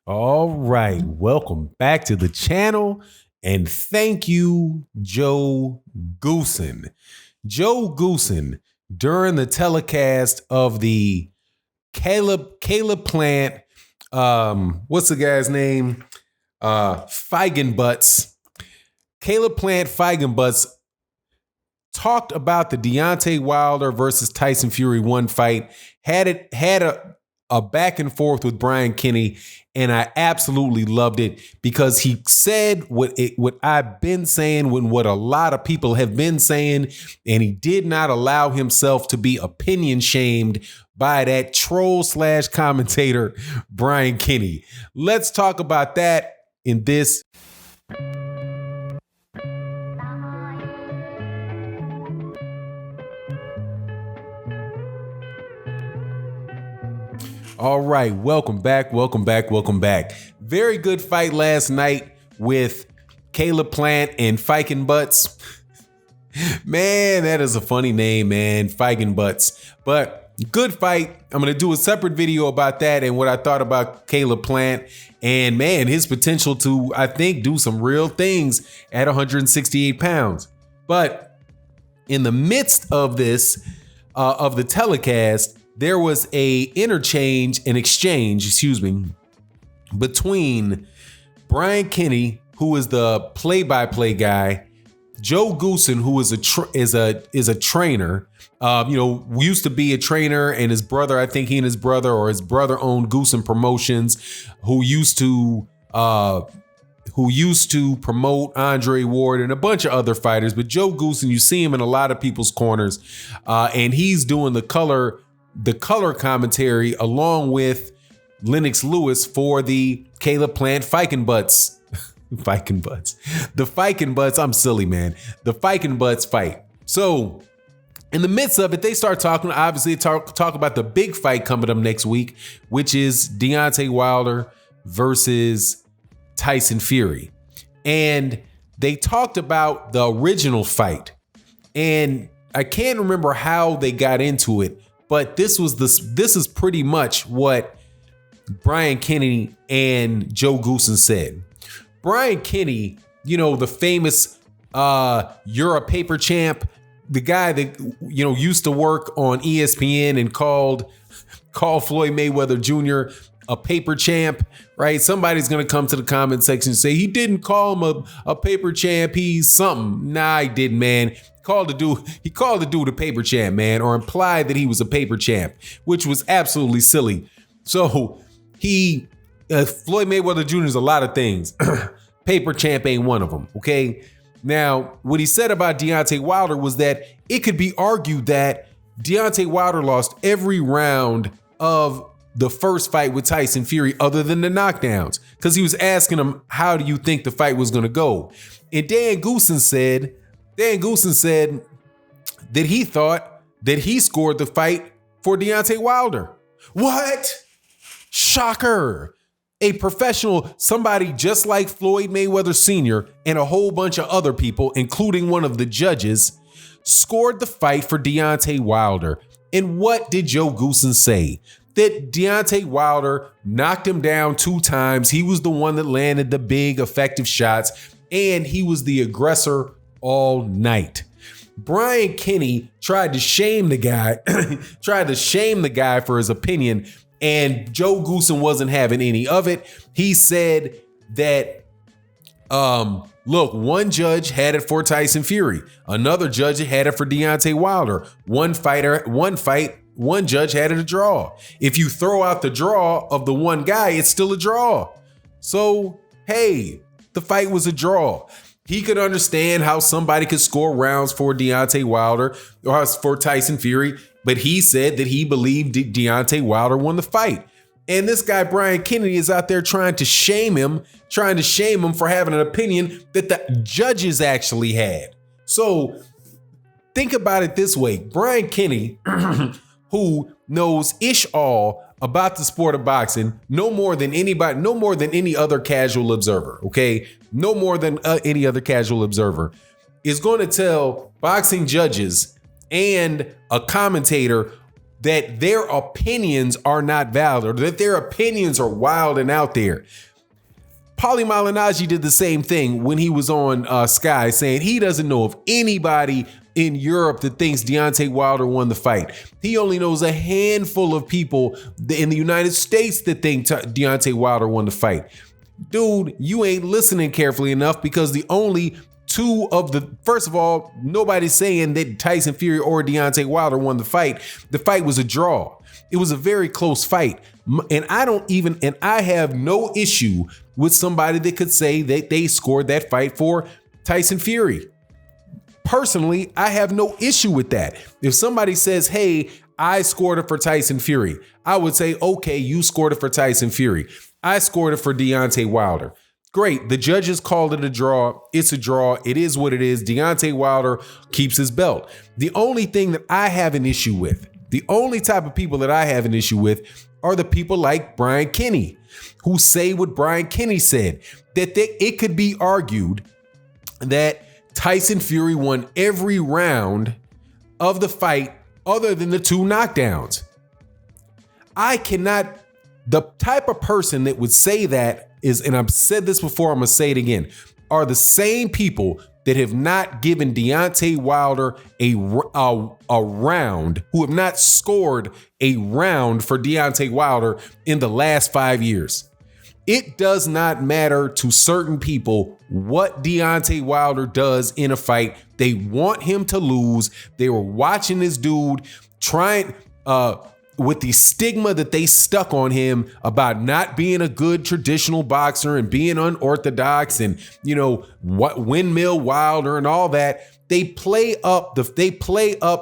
All right, welcome back to the channel, and thank you, Joe Goosen. Joe Goosen, during the telecast of the Caleb Plant, what's the guy's name? Feigenbutts. Caleb Plant Feigenbutts talked about the Deontay Wilder versus Tyson Fury 1 fight, had a back and forth with Brian Kenny, and I absolutely loved it because he said what I've been saying, what a lot of people have been saying, and he did not allow himself to be opinion shamed by that troll / commentator Brian Kenny. Let's talk about that in this. All right, welcome back. Very good fight last night with Caleb Plant and Feigenbutts. Man, that is a funny name, man, Feigenbutts. But good fight. I'm going to do a separate video about that and what I thought about Caleb Plant and, man, his potential to, I think, do some real things at 168 pounds. But in the midst of this, of the telecast, there was an exchange, between Brian Kenny, who is the play-by-play guy, Joe Goosen, who is a trainer, used to be a trainer, and his brother, I think his brother owned Goosen Promotions, who used to promote Andre Ward and a bunch of other fighters. But Joe Goosen, you see him in a lot of people's corners, and he's doing the color commentary along with Lennox Lewis for the Caleb Plant Feigenbutts. The Feigenbutts, I'm silly, man. The Feigenbutts fight. So in the midst of it, they start talking, obviously talk about the big fight coming up next week, which is Deontay Wilder versus Tyson Fury. And they talked about the original fight. And I can't remember how they got into it, but this is pretty much what Brian Kenny and Joe Goosen said. Brian Kenny, the famous you're a paper champ, the guy that used to work on ESPN and called Floyd Mayweather Jr. a paper champ, right? Somebody's gonna come to the comment section and say he didn't call him a paper champ, he's something. Nah, he didn't, man. He called the dude a paper champ, man, or implied that he was a paper champ, which was absolutely silly. So Floyd Mayweather Jr. is a lot of things. Paper champ ain't one of them, okay? Now, what he said about Deontay Wilder was that it could be argued that Deontay Wilder lost every round of the first fight with Tyson Fury other than the knockdowns, because he was asking him, how do you think the fight was going to go? And Dan Goosen said that he thought that he scored the fight for Deontay Wilder. What? Shocker. A professional, somebody just like Floyd Mayweather Sr. and a whole bunch of other people, including one of the judges, scored the fight for Deontay Wilder. And what did Joe Goosen say? That Deontay Wilder knocked him down 2 times. He was the one that landed the big effective shots, and he was the aggressor all night. Brian Kenny tried to shame the guy for his opinion, and Joe Goosen wasn't having any of it. He said that, look, one judge had it for Tyson Fury. Another judge had it for Deontay Wilder. One judge had it a draw. If you throw out the draw of the one guy, it's still a draw. So, hey, the fight was a draw. He could understand how somebody could score rounds for Deontay Wilder or for Tyson Fury, but he said that he believed Deontay Wilder won the fight. And this guy, Brian Kennedy, is out there trying to shame him for having an opinion that the judges actually had. So think about it this way. Brian Kennedy, who knows ish all about the sport of boxing, no more than any other casual observer, okay? No more than any other casual observer, is going to tell boxing judges and a commentator that their opinions are not valid or that their opinions are wild and out there. Paulie Malignaggi did the same thing when he was on Sky, saying he doesn't know of anybody in Europe that thinks Deontay Wilder won the fight. He only knows a handful of people in the United States that think Deontay Wilder won the fight. Dude, you ain't listening carefully enough, because the only two of the, first of all, nobody's saying that Tyson Fury or Deontay Wilder won the fight. The fight was a draw. It was a very close fight. And I have no issue with somebody that could say that they scored that fight for Tyson Fury. Personally, I have no issue with that. If somebody says, hey, I scored it for Tyson Fury, I would say, okay, you scored it for Tyson Fury. I scored it for Deontay Wilder. Great. The judges called it a draw. It's a draw. It is what it is. Deontay Wilder keeps his belt. The only thing that I have an issue with, the only type of people that I have an issue with, are the people like Brian Kenny, who say what Brian Kenny said, that it could be argued that Tyson Fury won every round of the fight other than the 2 knockdowns. I cannot, the type of person that would say that is, and I've said this before, I'm gonna say it again, are the same people that have not given Deontay Wilder a round, who have not scored a round for Deontay Wilder in the last 5 years. It does not matter to certain people what Deontay Wilder does in a fight. They want him to lose. They were watching this dude trying, with the stigma that they stuck on him about not being a good traditional boxer and being unorthodox and, you know, what windmill Wilder and all that. They play up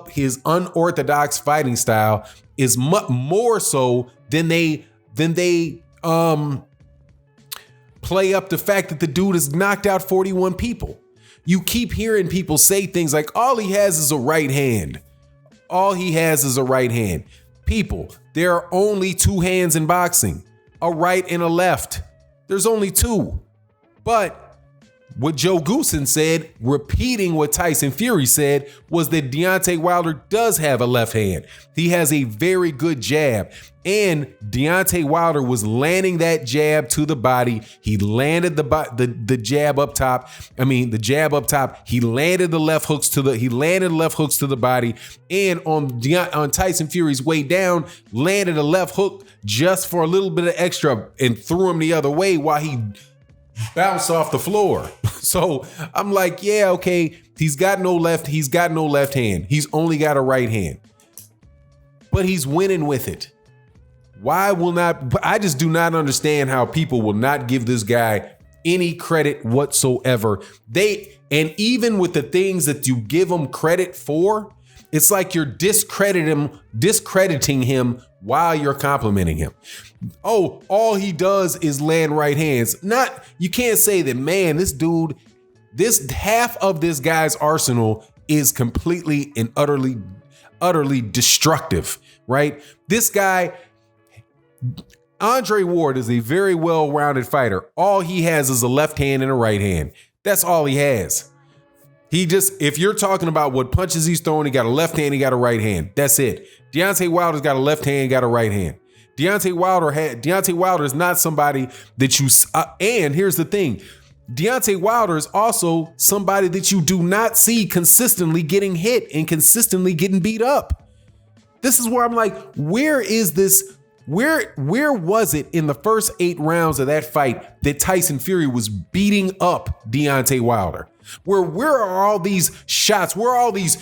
his unorthodox fighting style is much more so than they play up the fact that the dude has knocked out 41 people. You keep hearing people say things like, all he has is a right hand. All he has is a right hand. People, there are only 2 hands in boxing, a right and a left. There's only 2. But what Joe Goosen said, repeating what Tyson Fury said, was that Deontay Wilder does have a left hand. He has a very good jab. And Deontay Wilder was landing that jab to the body. He landed the jab up top. The jab up top. He landed the left hooks to the body. And on Tyson Fury's way down, landed a left hook just for a little bit of extra and threw him the other way while he bounced off the floor. So I'm like, yeah, okay, he's got no left hand. He's only got a right hand. But he's winning with it. I just do not understand how people will not give this guy any credit whatsoever. And even with the things that you give him credit for, it's like you're discrediting him while you're complimenting him. Oh, all he does is land right hands. You can't say that, man, this half of this guy's arsenal is completely and utterly destructive, right? This guy, Andre Ward, is a very well-rounded fighter. All he has is a left hand and a right hand. That's all he has. If you're talking about what punches he's throwing, he got a left hand, he got a right hand. That's it. Deontay Wilder's got a left hand, got a right hand. Deontay Wilder is not somebody that you, and here's the thing. Deontay Wilder is also somebody that you do not see consistently getting hit and consistently getting beat up. This is where I'm like, where is this? Where was it in the first 8 rounds of that fight that Tyson Fury was beating up Deontay Wilder? Where are all these shots? Where are all these,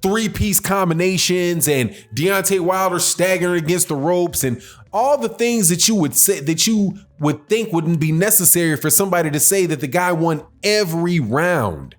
3-piece combinations and Deontay Wilder staggering against the ropes and all the things that you would say, that you would think wouldn't be necessary for somebody to say that the guy won every round?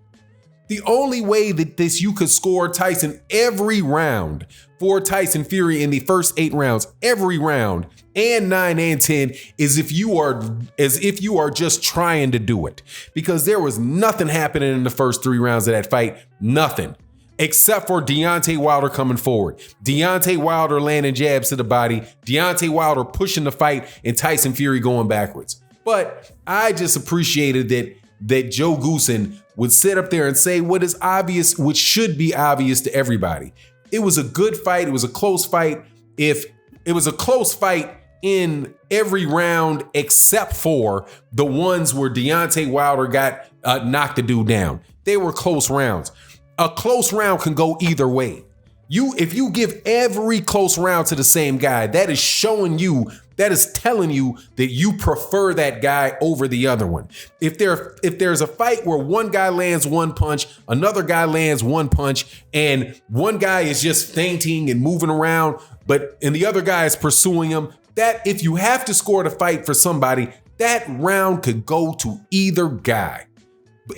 The only way that you could score Tyson every round for Tyson Fury in the first 8 rounds, every round, and 9 and 10, is if you are just trying to do it. Because there was nothing happening in the first 3 rounds of that fight. Nothing. Except for Deontay Wilder coming forward. Deontay Wilder landing jabs to the body. Deontay Wilder pushing the fight, and Tyson Fury going backwards. But I just appreciated that Joe Goosen would sit up there and say what is obvious, which should be obvious to everybody. it was a good fight. It was a close fight. If it was a close fight in every round except for the ones where Deontay Wilder got knocked the dude down. They were close rounds. A close round can go either way. If you give every close round to the same guy, that is showing you, that is telling you that you prefer that guy over the other one. If there's a fight where one guy lands one punch, another guy lands one punch, and one guy is just fainting and moving around, and the other guy is pursuing him, that if you have to score the fight for somebody, that round could go to either guy.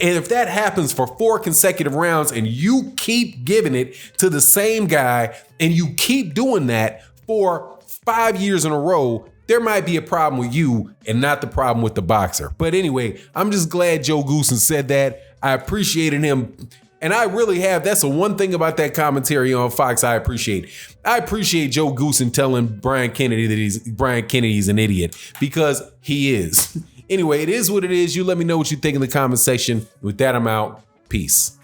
And if that happens for 4 consecutive rounds and you keep giving it to the same guy and you keep doing that for 5 years in a row, there might be a problem with you and not the problem with the boxer. But anyway, I'm just glad Joe Goosen said that. I appreciated him. And I really have. That's the one thing about that commentary on Fox I appreciate. I appreciate Joe Goosen telling Brian Kennedy that Brian Kennedy's an idiot, because he is. Anyway, it is what it is. You let me know what you think in the comment section. With that, I'm out. Peace.